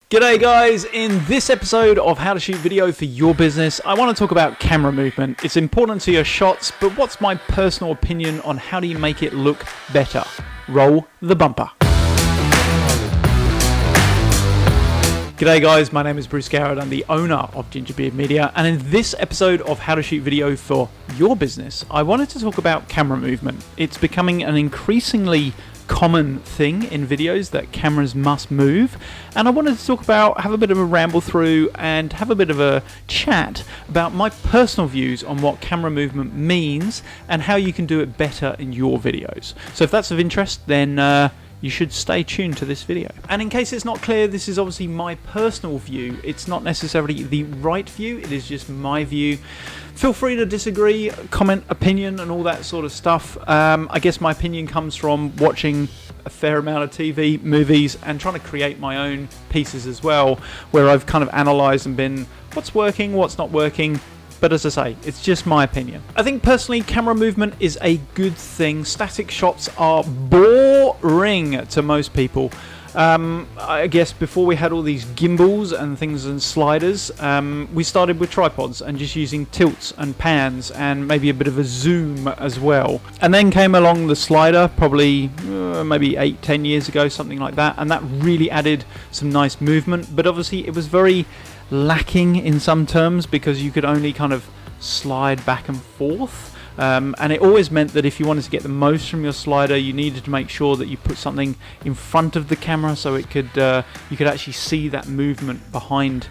G'day guys, in this episode of How to Shoot Video for Your Business, I want to talk about camera movement. It's important to your shots, but what's my personal opinion on how do you make it look better? Roll the bumper. G'day guys, my name is Bruce Garrett. I'm the owner of Gingerbeard Media, and in this episode of How to Shoot Video for Your Business, I wanted to talk about camera movement. It's becoming an increasingly common thing in videos that cameras must move, and I wanted to talk about, have a bit of a ramble through and have a bit of a chat about my personal views on what camera movement means and how you can do it better in your videos. So if that's of interest, then you should stay tuned to this video. And in case it's not clear, this is obviously my personal view. It's not necessarily the right view, it is just my view. Feel free to disagree, comment, opinion, and all that sort of stuff. I guess my opinion comes from watching a fair amount of TV, movies, and trying to create my own pieces as well, where I've kind of analysed and been, what's working, what's not working. But as I say, it's just my opinion. I think personally, camera movement is a good thing. Static shots are boring to most people. I guess before we had all these gimbals and things and sliders, we started with tripods and just using tilts and pans and maybe a bit of a zoom as well. And then came along the slider, probably maybe 8-10 years ago, something like that, and that really added some nice movement. But obviously it was very lacking in some terms because you could only kind of slide back and forth. And it always meant that if you wanted to get the most from your slider, you needed to make sure that you put something in front of the camera so it could you could actually see that movement behind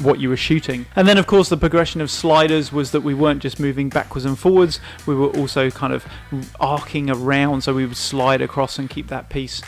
what you were shooting. And then of course the progression of sliders was that we weren't just moving backwards and forwards, we were also kind of arcing around, so we would slide across and keep that piece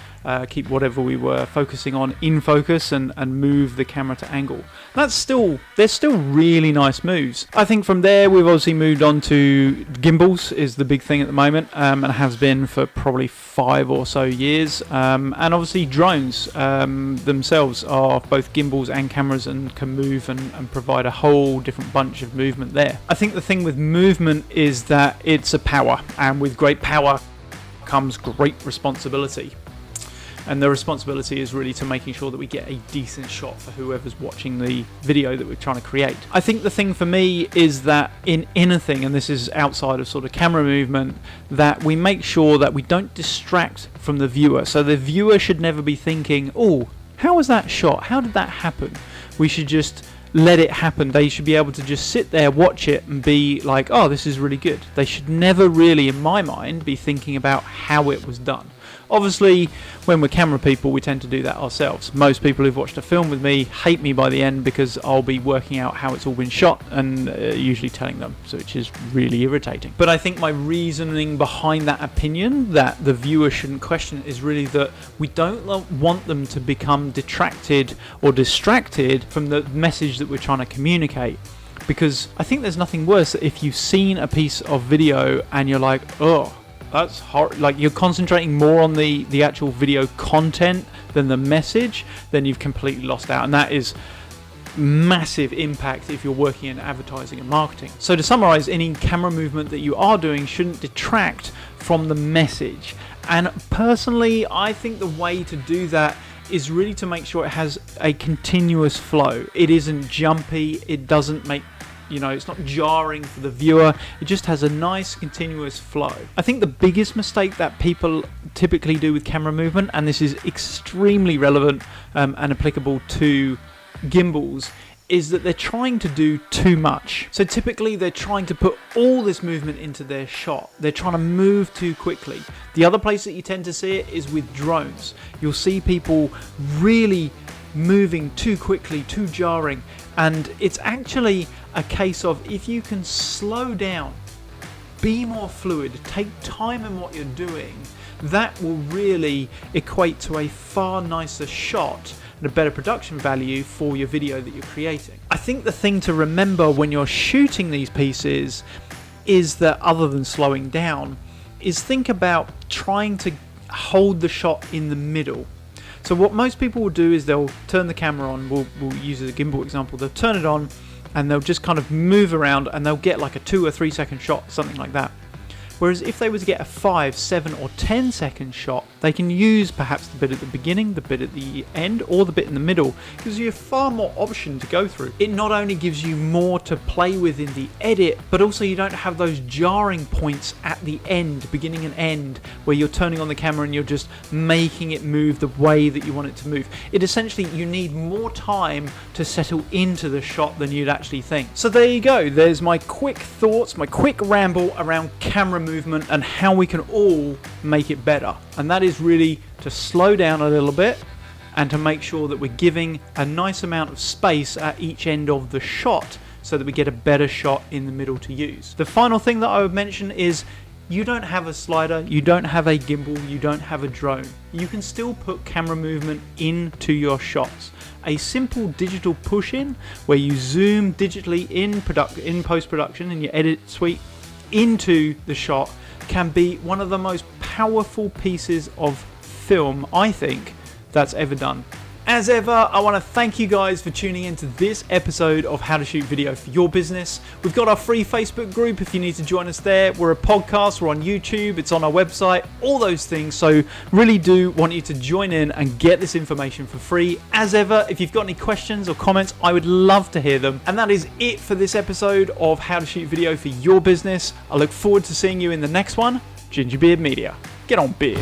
keep whatever we were focusing on in focus and move the camera to angle. They're still really nice moves. I think from there we've obviously moved on to gimbals is the big thing at the moment, and has been for probably 5 or so years. And obviously drones themselves are both gimbals and cameras and can move and provide a whole different bunch of movement there. I think the thing with movement is that it's a power, and with great power comes great responsibility. And the responsibility is really to making sure that we get a decent shot for whoever's watching the video that we're trying to create. I think the thing for me is that in anything, and this is outside of sort of camera movement, that we make sure that we don't distract from the viewer. So the viewer should never be thinking, oh, how was that shot? How did that happen? We should just let it happen. They should be able to just sit there, watch it, and be like, oh, this is really good. They should never really, in my mind, be thinking about how it was done. Obviously, when we're camera people, we tend to do that ourselves. Most people who've watched a film with me hate me by the end because I'll be working out how it's all been shot and usually telling them, so which is really irritating. But I think my reasoning behind that opinion, that the viewer shouldn't question, is really that we don't want them to become detracted or distracted from the message that we're trying to communicate. Because I think there's nothing worse if you've seen a piece of video and you're like, oh, that's hard. Like you're concentrating more on the actual video content than the message, then you've completely lost out, and that is massive impact if you're working in advertising and marketing. So to summarize, any camera movement that you are doing shouldn't detract from the message. And personally, I think the way to do that is really to make sure it has a continuous flow. It isn't jumpy, it doesn't make, it's not jarring for the viewer. It just has a nice continuous flow. I think the biggest mistake that people typically do with camera movement, and this is extremely relevant and applicable to gimbals, is that they're trying to do too much. So typically they're trying to put all this movement into their shot. They're trying to move too quickly. The other place that you tend to see it is with drones. You'll see people really moving too quickly, too jarring, and it's actually a case of if you can slow down, be more fluid, take time in what you're doing, that will really equate to a far nicer shot and a better production value for your video that you're creating. I think the thing to remember when you're shooting these pieces is that, other than slowing down, is think about trying to hold the shot in the middle. So what most people will do is they'll turn the camera on, we'll use a gimbal example, they'll turn it on and they'll just kind of move around and they'll get like a 2 or 3 second shot, something like that. Whereas if they were to get a 5, 7 or 10-second shot, they can use perhaps the bit at the beginning, the bit at the end, or the bit in the middle. It gives you far more option to go through. It not only gives you more to play with in the edit, but also you don't have those jarring points at the end, beginning and end, where you're turning on the camera and you're just making it move the way that you want it to move. It essentially, you need more time to settle into the shot than you'd actually think. So there you go. There's my quick thoughts, my quick ramble around camera movement and how we can all make it better. And that is really to slow down a little bit and to make sure that we're giving a nice amount of space at each end of the shot so that we get a better shot in the middle to use. The final thing that I would mention is you don't have a slider, you don't have a gimbal, you don't have a drone. You can still put camera movement into your shots. A simple digital push-in where you zoom digitally in post-production in your edit suite into the shot can be one of the most powerful pieces of film, I think, that's ever done. As ever, I want to thank you guys for tuning into this episode of How to Shoot Video for Your Business. We've got our free Facebook group if you need to join us there. We're a podcast, we're on YouTube, it's on our website, all those things. So really do want you to join in and get this information for free. As ever, if you've got any questions or comments, I would love to hear them. And that is it for this episode of How to Shoot Video for Your Business. I look forward to seeing you in the next one. Gingerbeard Media. Get on beard.